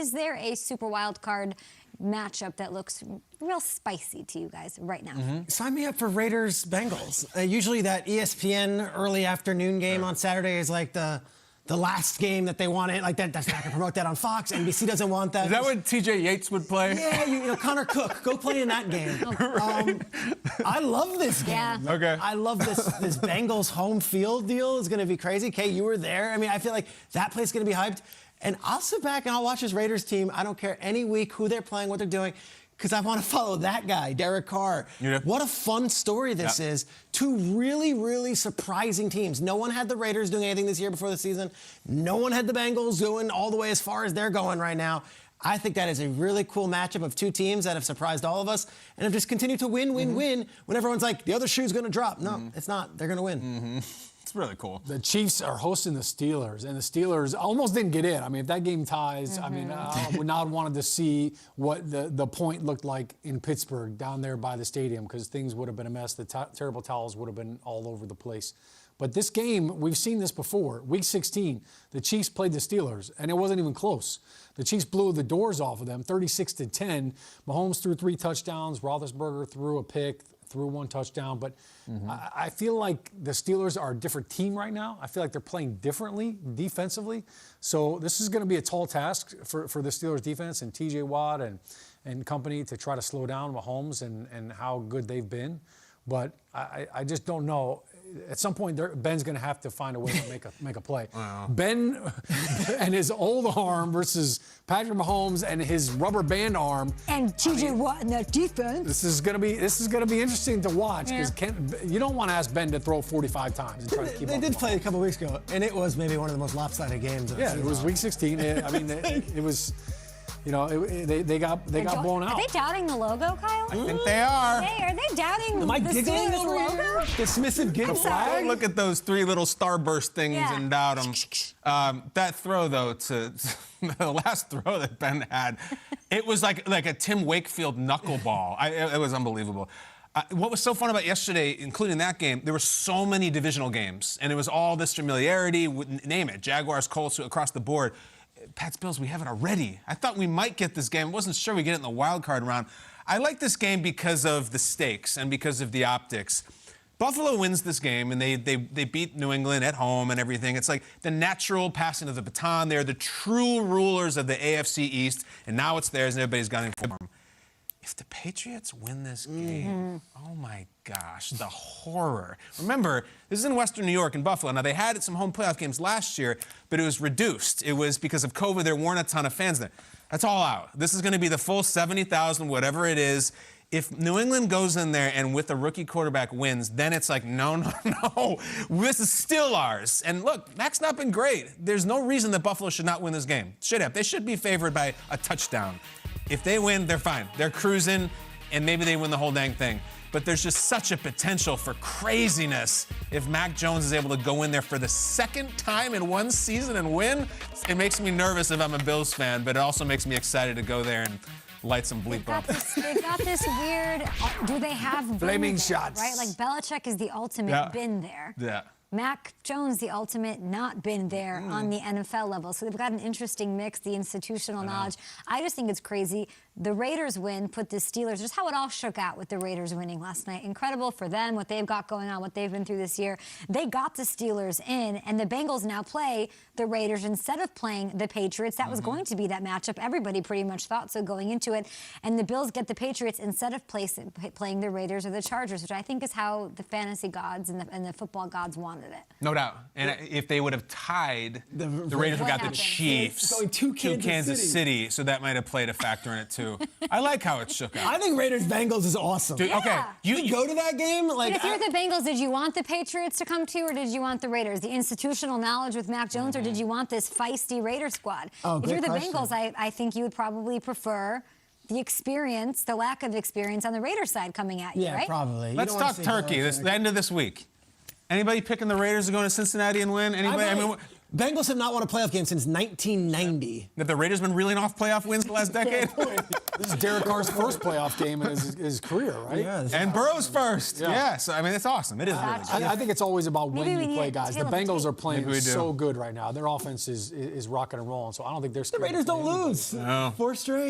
Is there a super wild card matchup that looks real spicy to you guys right now? Sign me up for Raiders-Bengals. Usually that ESPN early afternoon game on Saturday is like the last game that they want it. Like that's not going to promote that on Fox. NBC doesn't want that. Is that what T.J. Yates would play? Yeah, you know, Connor Cook, go play in that game. I love this game. Yeah. Okay. I love this Bengals home field deal. Is going to be crazy. Kay, you were there. I mean, I feel like that place is going to be hyped. And I'll sit back and I'll watch this Raiders team. I don't care any week who they're playing, what they're doing, because I want to follow that guy, Derek Carr. Yeah. What a fun story this is. Two really, really surprising teams. No one had the Raiders doing anything this year before the season. No one had the Bengals going all the way as far as they're going right now. I think that is a really cool matchup of two teams that have surprised all of us and have just continued to win when everyone's like, the other shoe's going to drop. No, it's not. They're going to win. It's really cool. The Chiefs are hosting the Steelers, and the Steelers almost didn't get in. I mean, if that game ties, I mean, I would not wanted to see what the point looked like in Pittsburgh down there by the stadium, because things would have been a mess. The terrible towels would have been all over the place. But this game, we've seen this before. Week 16, the Chiefs played the Steelers, and it wasn't even close. The Chiefs blew the doors off of them, 36-10. Mahomes threw 3 touchdowns. Roethlisberger threw a pick, threw 1 touchdown. But I feel like the Steelers are a different team right now. I feel like they're playing differently defensively. So this is going to be a tall task for the Steelers defense and T.J. Watt and company to try to slow down Mahomes and how good they've been. But I just don't know. At some point, Ben's going to have to find a way to make a play. Wow. Ben and his old arm versus Patrick Mahomes and his rubber band arm. And T.J. Watt in that defense. This is going to be interesting to watch, because you don't want to ask Ben to throw 45 times and try to keep up. They did play a couple weeks ago, and it was maybe one of the most lopsided games. Yeah, it was Week 16. I mean, it was. You know, they got blown out. Are they doubting the logo, Kyle? I think they are. Hey, are they doubting the giggling Steelers over logo? here? Dismissive giggle. Don't look at those 3 little starburst things and doubt them. That throw, though, to the last throw that Ben had, it was like a Tim Wakefield knuckleball. It was unbelievable. What was so fun about yesterday, including that game, there were so many divisional games, and it was all this familiarity, name it, Jaguars, Colts, across the board. Pats, Bills, we have it already. I thought we might get this game. I wasn't sure we'd get it in the wild card round. I like this game because of the stakes and because of the optics. Buffalo wins this game, and they beat New England at home and everything. It's like the natural passing of the baton. They're the true rulers of the AFC East, and now it's theirs, and everybody's gunning for them. If the Patriots win this game, oh my gosh, the horror. Remember, this is in Western New York and Buffalo. Now, they had some home playoff games last year, but it was reduced. It was because of COVID, there weren't a ton of fans there. That's all out. This is going to be the full 70,000, whatever it is. If New England goes in there and with a rookie quarterback wins, then it's like, no, this is still ours. And look, Mac's not been great. There's no reason that Buffalo should not win this game. Should have. They should be favored by a touchdown. If they win, they're fine. They're cruising, and maybe they win the whole dang thing. But there's just such a potential for craziness if Mac Jones is able to go in there for the second time in one season and win. It makes me nervous if I'm a Bills fan, but it also makes me excited to go there and light some bleep up. They've got this weird, do they have flaming shots? Right? Like Belichick is the ultimate been there. Yeah. Mac Jones, the ultimate not been there on the NFL level. So they've got an interesting mix, the institutional knowledge. I just think it's crazy. The Raiders win, put the Steelers, just how it all shook out with the Raiders winning last night. Incredible for them, what they've got going on, what they've been through this year. They got the Steelers in, and the Bengals now play the Raiders instead of playing the Patriots. That was going to be that matchup. Everybody pretty much thought so going into it. And the Bills get the Patriots instead of playing the Raiders or the Chargers, which I think is how the fantasy gods and the football gods wanted it. No doubt. And if they would have tied, the Raiders would have got the Chiefs going to Kansas City, so that might have played a factor in it too. I like how it shook out. I think Raiders-Bengals is awesome. Dude, okay, you go to that game? Like, but if you're the Bengals, did you want the Patriots to come to, or did you want the Raiders? The institutional knowledge with Mac Jones, or did you want this feisty Raider squad? If you're the Bengals, I think you would probably prefer the experience, the lack of experience on the Raiders side coming at you, right? Yeah, probably. Let's talk turkey, the end of this week. Anybody picking the Raiders to go to Cincinnati and win? Anybody? Bengals have not won a playoff game since 1990. Have the Raiders been reeling off playoff wins the last decade? This is Derek Carr's first playoff game in his career, right? Yeah, And Burrow's first. Yeah. Yes. I mean, it's awesome. It is really good. I think it's always about Maybe when we you need play a guys. The tale of the Bengals tape. are playing Maybe we do. so good right now. Their offense is rocking and rolling, so I don't think they're The scared. Raiders don't lose. No. 4 straight.